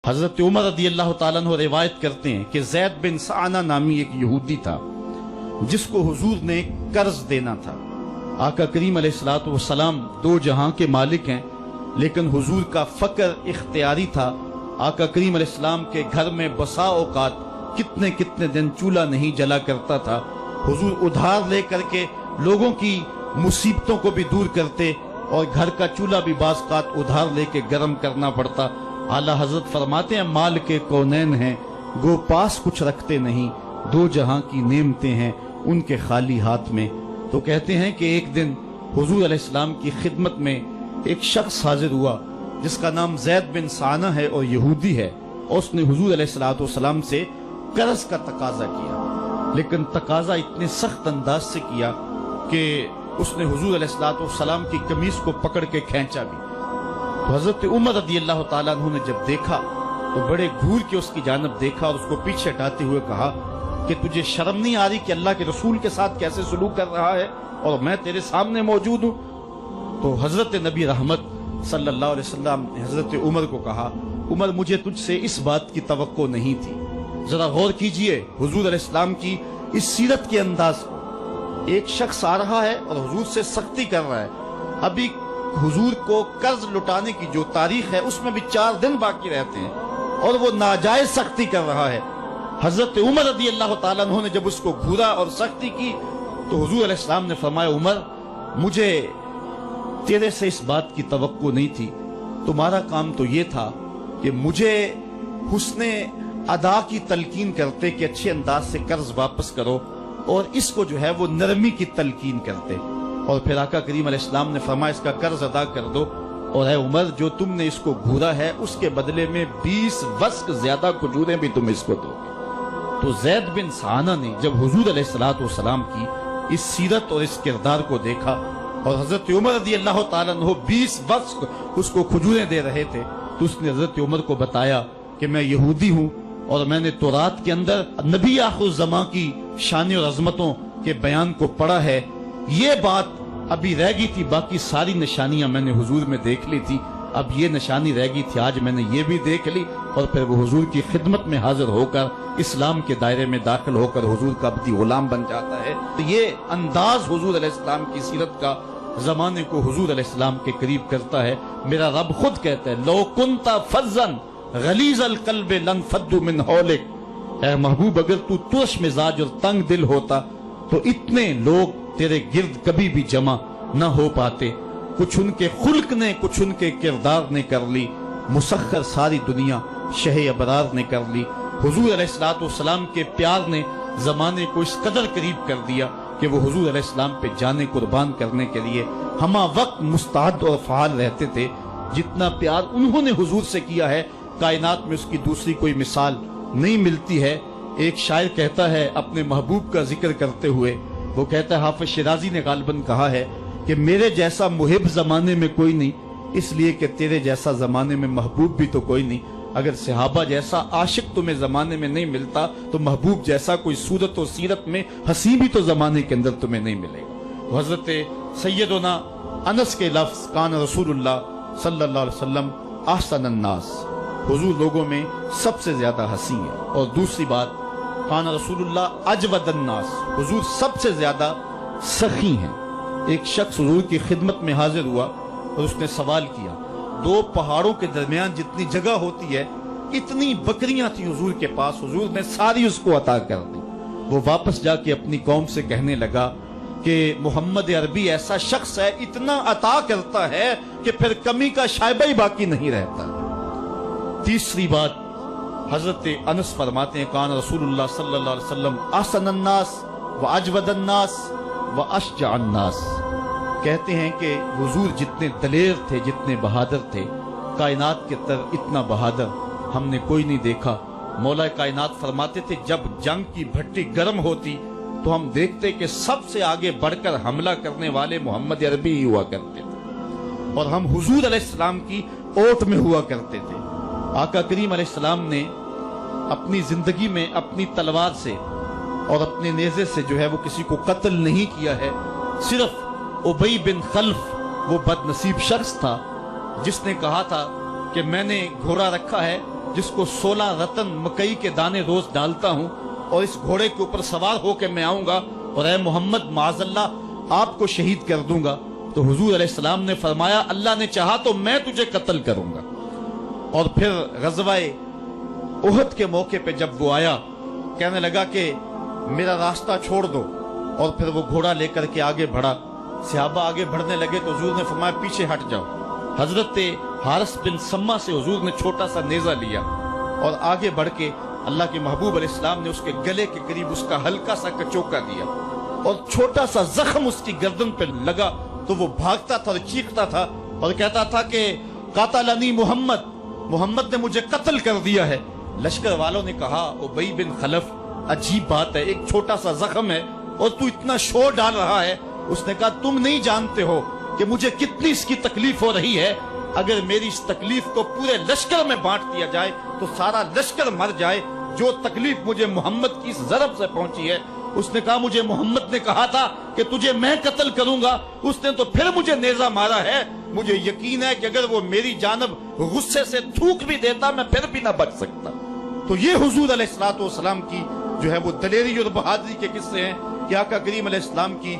حضرت عمر رضی اللہ تعالیٰ عنہ روایت کرتے ہیں کہ زید بن سعانہ نامی ایک یہودی تھا جس کو حضور نے قرض دینا تھا۔ آقا کریم علیہ الصلوۃ والسلام دو جہاں کے مالک ہیں، لیکن حضور کا فقر اختیاری تھا۔ آقا کریم علیہ السلام کے گھر میں بسا اوقات کتنے کتنے دن چولہا نہیں جلا کرتا تھا۔ حضور ادھار لے کر کے لوگوں کی مصیبتوں کو بھی دور کرتے، اور گھر کا چولہا بھی بعض اوقات ادھار لے کے گرم کرنا پڑتا۔ اعلیٰ حضرت فرماتے ہیں مال کے کونین ہیں گو پاس کچھ رکھتے نہیں، دو جہاں کی نعمتیں ہیں ان کے خالی ہاتھ میں۔ تو کہتے ہیں کہ ایک دن حضور علیہ السلام کی خدمت میں ایک شخص حاضر ہوا جس کا نام زید بن سعانہ ہے اور یہودی ہے، اور اس نے حضور علیہ السلام سے قرض کا تقاضا کیا، لیکن تقاضا اتنے سخت انداز سے کیا کہ اس نے حضور علیہ السلام کی قمیص کو پکڑ کے کھینچا بھی۔ تو حضرت عمر رضی اللہ تعالیٰ عنہ نے جب دیکھا تو بڑے گھور کے اس کی جانب دیکھا اور اس کو پیچھے ہٹاتے ہوئے کہا کہ تجھے شرم نہیں آ رہی کہ اللہ کے رسول کے ساتھ کیسے سلوک کر رہا ہے اور میں تیرے سامنے موجود ہوں؟ تو حضرت نبی رحمت صلی اللہ علیہ وسلم نے حضرت عمر کو کہا عمر مجھے تجھ سے اس بات کی توقع نہیں تھی، ذرا غور کیجئے حضور علیہ السلام کی اس سیرت کے انداز کو۔ ایک شخص آ رہا ہے اور حضور سے سختی کر رہا ہے، ابھی حضور کو قرض لٹانے کی جو تاریخ ہے اس میں بھی 4 دن باقی رہتے ہیں اور وہ ناجائز سختی کر رہا ہے۔ حضرت عمر رضی اللہ تعالیٰ عنہ نے جب اس کو گھورا اور سختی کی تو حضور علیہ السلام نے فرمایا عمر مجھے تیرے سے اس بات کی توقع نہیں تھی، تمہارا کام تو یہ تھا کہ مجھے حسن ادا کی تلقین کرتے کہ اچھے انداز سے قرض واپس کرو، اور اس کو جو ہے وہ نرمی کی تلقین کرتے، اور پھر آقا کریم علیہ السلام نے فرمایا اس کا قرض ادا کر دو، اور اے عمر جو تم نے اس کو گھورا ہے اس کے بدلے میں 20 وسق زیادہ کھجوریں بھی تم اس کو دو گے۔ تو زید بن سعانہ نے جب حضور علیہ السلام کی اس سیرت اور اس کردار کو دیکھا اور حضرت عمر رضی اللہ تعالیٰ عنہ 20 وسق اس کو کھجوریں دے رہے تھے، تو اس نے حضرت عمر کو بتایا کہ میں یہودی ہوں اور میں نے تورات کے اندر نبی آخر الزماں کی شان اور عظمتوں کے بیان کو پڑھا ہے، یہ بات ابھی رہ گئی تھی، باقی ساری نشانیاں میں نے حضور میں دیکھ لی تھی، اب یہ نشانی رہ گئی تھی، آج میں نے یہ بھی دیکھ لی۔ اور پھر وہ حضور کی خدمت میں حاضر ہو کر اسلام کے دائرے میں داخل ہو کر حضور کا عبدی غلام بن جاتا ہے۔ تو یہ انداز حضور علیہ السلام کی سیرت کا زمانے کو حضور علیہ السلام کے قریب کرتا ہے۔ میرا رب خود کہتا ہے لو کنت فظا غلیظ القلب لانفضوا من حولک، اے محبوب اگر تو ترش مزاج اور تنگ دل ہوتا تو اتنے لوگ تیرے گرد کبھی بھی جمع نہ ہو پاتے۔ کچھ ان کے خلق نے کچھ ان کے کردار نے کر لی، مسخر ساری دنیا شہ ابرار نے کر لی۔ حضور علیہ السلام کے پیار نے زمانے کو اس قدر قریب کر دیا کہ وہ حضور علیہ السلام پہ جانے قربان کرنے کے لیے ہمہ وقت مستعد اور فعال رہتے تھے۔ جتنا پیار انہوں نے حضور سے کیا ہے کائنات میں اس کی دوسری کوئی مثال نہیں ملتی ہے۔ ایک شاعر کہتا ہے اپنے محبوب کا ذکر کرتے ہوئے، وہ کہتا ہے حافظ شیرازی نے غالباً کہا ہے کہ میرے جیسا محب زمانے میں کوئی نہیں، اس لیے کہ تیرے جیسا زمانے میں محبوب بھی تو کوئی نہیں۔ اگر صحابہ جیسا عاشق تمہیں زمانے میں نہیں ملتا تو محبوب جیسا کوئی صورت و سیرت میں حسین بھی تو زمانے کے اندر تمہیں نہیں ملے گا۔ حضرت سیدنا انس کے لفظ کان رسول اللہ صلی اللہ علیہ وسلم احسن الناس، حضور لوگوں میں سب سے زیادہ حسین ہے۔ اور دوسری بات کان رسول اللہ اجود الناس، حضور سب سے زیادہ سخی ہیں۔ ایک شخص حضور کی خدمت میں حاضر ہوا اور اس نے سوال کیا، 2 پہاڑوں کے درمیان جتنی جگہ ہوتی ہے اتنی بکریاں تھیں حضور کے پاس، حضور نے ساری اس کو عطا کر دی۔ وہ واپس جا کے اپنی قوم سے کہنے لگا کہ محمد عربی ایسا شخص ہے اتنا عطا کرتا ہے کہ پھر کمی کا شائبہ ہی باقی نہیں رہتا۔ تیسری بات حضرت انس فرماتے ہیں کان رسول اللہ صلی اللہ علیہ وسلم احسن الناس واجود الناس واشجع الناس، کہتے ہیں کہ حضور جتنے دلیر تھے جتنے بہادر تھے، کائنات کے تر اتنا بہادر ہم نے کوئی نہیں دیکھا۔ مولا کائنات فرماتے تھے جب جنگ کی بھٹی گرم ہوتی تو ہم دیکھتے کہ سب سے آگے بڑھ کر حملہ کرنے والے محمد عربی ہی ہوا کرتے تھے، اور ہم حضور علیہ السلام کی اوٹ میں ہوا کرتے تھے۔ آقا کریم علیہ السلام نے اپنی زندگی میں اپنی تلوار سے اور اپنے نیزے سے جو ہے وہ کسی کو قتل نہیں کیا ہے، صرف ابی بن خلف وہ بد نصیب شخص تھا جس نے کہا تھا کہ میں نے گھوڑا رکھا ہے جس کو 16 رتن مکئی کے دانے روز ڈالتا ہوں اور اس گھوڑے کے اوپر سوار ہو کے میں آؤں گا اور اے محمد معاذ اللہ آپ کو شہید کر دوں گا، تو حضور علیہ السلام نے فرمایا اللہ نے چاہا تو میں تجھے قتل کروں گا۔ اور پھر غزوہ احد کے موقع پہ جب وہ آیا، کہنے لگا کہ میرا راستہ چھوڑ دو، اور پھر وہ گھوڑا لے کر کے آگے بڑھا۔ صحابہ آگے بڑھنے لگے تو حضور نے فرمایا پیچھے ہٹ جاؤ۔ حضرت حارث بن سما سے حضور نے چھوٹا سا نیزہ لیا اور آگے بڑھ کے اللہ کے محبوب علیہ السلام نے اس کے گلے کے قریب اس کا ہلکا سا کچوکا دیا اور چھوٹا سا زخم اس کی گردن پہ لگا تو وہ بھاگتا تھا اور چیختا تھا اور کہتا تھا کہ قاتلنی محمد، محمد نے مجھے قتل کر دیا ہے۔ لشکر والوں نے کہا ابی بن خلف عجیب بات ہے، ایک چھوٹا سا زخم ہے اور تو اتنا شور ڈال رہا ہے۔ اس نے کہا تم نہیں جانتے ہو کہ مجھے کتنی اس کی تکلیف ہو رہی ہے، اگر میری اس تکلیف کو پورے لشکر میں بانٹ دیا جائے تو سارا لشکر مر جائے، جو تکلیف مجھے محمد کی اس ضرب سے پہنچی ہے۔ اس نے کہا مجھے محمد نے کہا تھا کہ تجھے میں قتل کروں گا، اس نے تو پھر مجھے نیزہ مارا ہے، مجھے یقین ہے کہ اگر وہ میری جانب غصے سے تھوک بھی دیتا میں پھر بھی نہ بچ سکتا۔ تو یہ حضور علیہ الصلوۃ والسلام کی جو ہے وہ دلیری اور بہادری کے قصے ہیں کہ آقا کریم علیہ السلام کی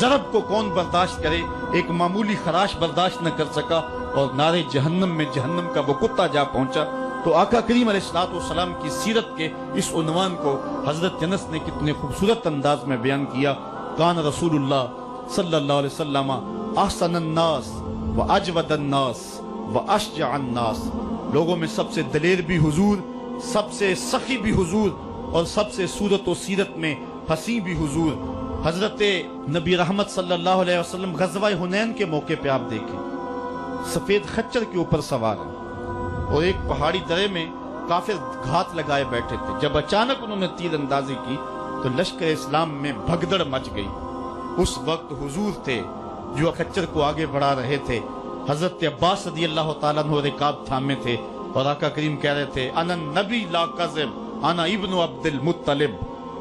ضرب کو کون برداشت کرے، ایک معمولی خراش برداشت نہ کر سکا اور نارے جہنم میں جہنم کا وہ کتا جا پہنچا۔ تو آقا کریم علیہ الصلوۃ والسلام کی سیرت کے اس عنوان کو حضرت انس نے کتنے خوبصورت انداز میں بیان کیا۔ کان رسول اللہ صلی اللہ علیہ وسلم احسن الناس و اجود الناس و اشجع الناس، لوگوں میں سب سے دلیر بھی حضور، سب سے سخی بھی حضور، اور سب سے صورت و سیرت میں حسین بھی حضور۔ حضرت نبی رحمت صلی اللہ علیہ وسلم غزوہ حنین کے موقع پہ آپ دیکھیں سفید خچر کے اوپر سوار ہیں اور ایک پہاڑی درے میں کافر گھات لگائے بیٹھے تھے۔ جب اچانک انہوں نے تیر اندازی کی تو لشکر اسلام میں بھگدڑ مچ گئی۔ اس وقت حضور تھے جو خچر کو آگے بڑھا رہے تھے، حضرت عباس رضی اللہ تعالیٰ عنہ رکاب تھامے تھے اور آقا کریم کہہ رہے تھے انا نبی لا کذب انا ابن عبد المطلب،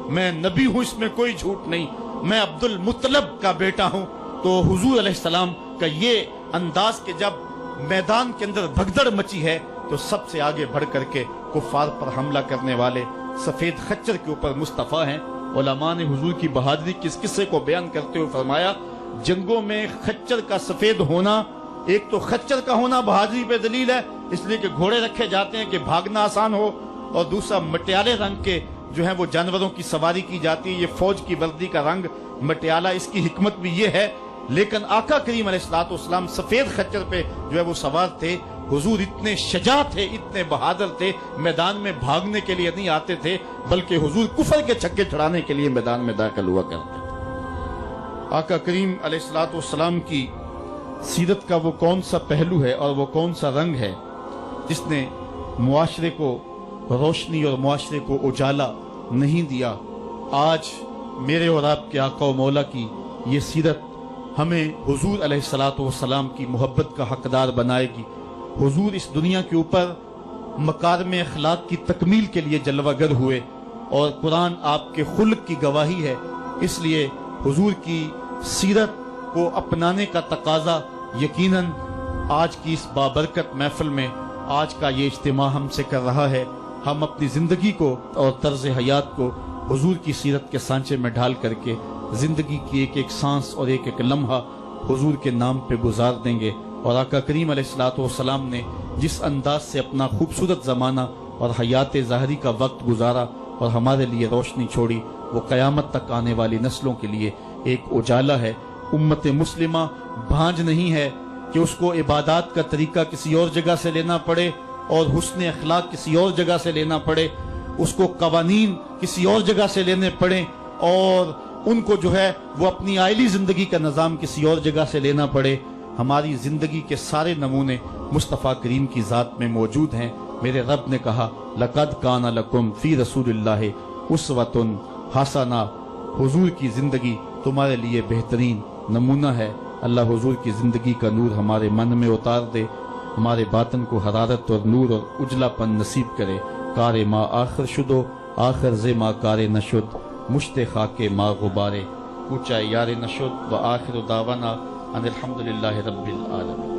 میں نبی ہوں اس میں کوئی جھوٹ نہیں، میں عبد المطلب کا بیٹا ہوں۔ تو حضور علیہ السلام کا یہ انداز کہ جب میدان کے اندر بھگدڑ مچی ہے تو سب سے آگے بڑھ کر کے کفار پر حملہ کرنے والے سفید خچر کے اوپر مصطفیٰ ہیں۔ علماء نے حضور کی بہادری کے اس قصے کو بیان کرتے ہوئے فرمایا جنگوں میں خچر کا سفید ہونا، ایک تو خچر کا ہونا بہادری پہ دلیل ہے اس لیے کہ گھوڑے رکھے جاتے ہیں کہ بھاگنا آسان ہو، اور دوسرا مٹیالے رنگ کے جو ہیں وہ جانوروں کی سواری کی جاتی ہے، یہ فوج کی وردی کا رنگ مٹیالہ، اس کی حکمت بھی یہ ہے۔ لیکن آقا کریم علیہ الصلوۃ والسلام سفید خچر پہ جو ہے وہ سوار تھے۔ حضور اتنے شجاع تھے، اتنے بہادر تھے، میدان میں بھاگنے کے لیے نہیں آتے تھے بلکہ حضور کفر کے چھکے چھڑانے کے لیے میدان میں داخل ہوا کرتے تھے۔ آقا کریم علیہ الصلوۃ والسلام کی سیرت کا وہ کون سا پہلو ہے اور وہ کون سا رنگ ہے جس نے معاشرے کو روشنی اور معاشرے کو اجالا نہیں دیا؟ آج میرے اور آپ کے آقا و مولا کی یہ سیرت ہمیں حضور علیہ الصلوۃ والسلام کی محبت کا حقدار بنائے گی۔ حضور اس دنیا کے اوپر مکارم اخلاق کی تکمیل کے لیے جلوہ گر ہوئے اور قرآن آپ کے خلق کی گواہی ہے، اس لیے حضور کی سیرت کو اپنانے کا تقاضا یقیناً آج کی اس بابرکت محفل میں آج کا یہ اجتماع ہم سے کر رہا ہے۔ ہم اپنی زندگی کو اور طرز حیات کو حضور کی سیرت کے سانچے میں ڈھال کر کے زندگی کی ایک ایک سانس اور ایک ایک لمحہ حضور کے نام پہ گزار دیں گے۔ اور آقا کریم علیہ الصلوۃ والسلام نے جس انداز سے اپنا خوبصورت زمانہ اور حیات ظاہری کا وقت گزارا اور ہمارے لیے روشنی چھوڑی، وہ قیامت تک آنے والی نسلوں کے لیے ایک اجالا ہے۔ امت مسلمہ بھانج نہیں ہے کہ اس کو عبادات کا طریقہ کسی اور جگہ سے لینا پڑے اور حسن اخلاق کسی اور جگہ سے لینا پڑے، اس کو قوانین کسی اور جگہ سے لینے پڑیں اور ان کو جو ہے وہ اپنی عائلی زندگی کا نظام کسی اور جگہ سے لینا پڑے۔ ہماری زندگی کے سارے نمونے مصطفیٰ کریم کی ذات میں موجود ہیں۔ میرے رب نے کہا لَقَدْ كَانَ لَكُمْ فِي رَسُولِ اللَّهِ أُسْوَةٌ حَسَنَةٌ، حضور کی زندگی تمہارے لیے بہترین نمونہ ہے۔ اللہ حضور کی زندگی کا نور ہمارے من میں اتار دے، ہمارے باطن کو حرارت اور نور اور اجلا پن نصیب کرے۔ کار ما آخر شدو آخر ز ما کار نشد، مشت خاک ما غبارے کوچہ یار نشد، و آخر دعوانا ان الحمدللہ رب العالمین۔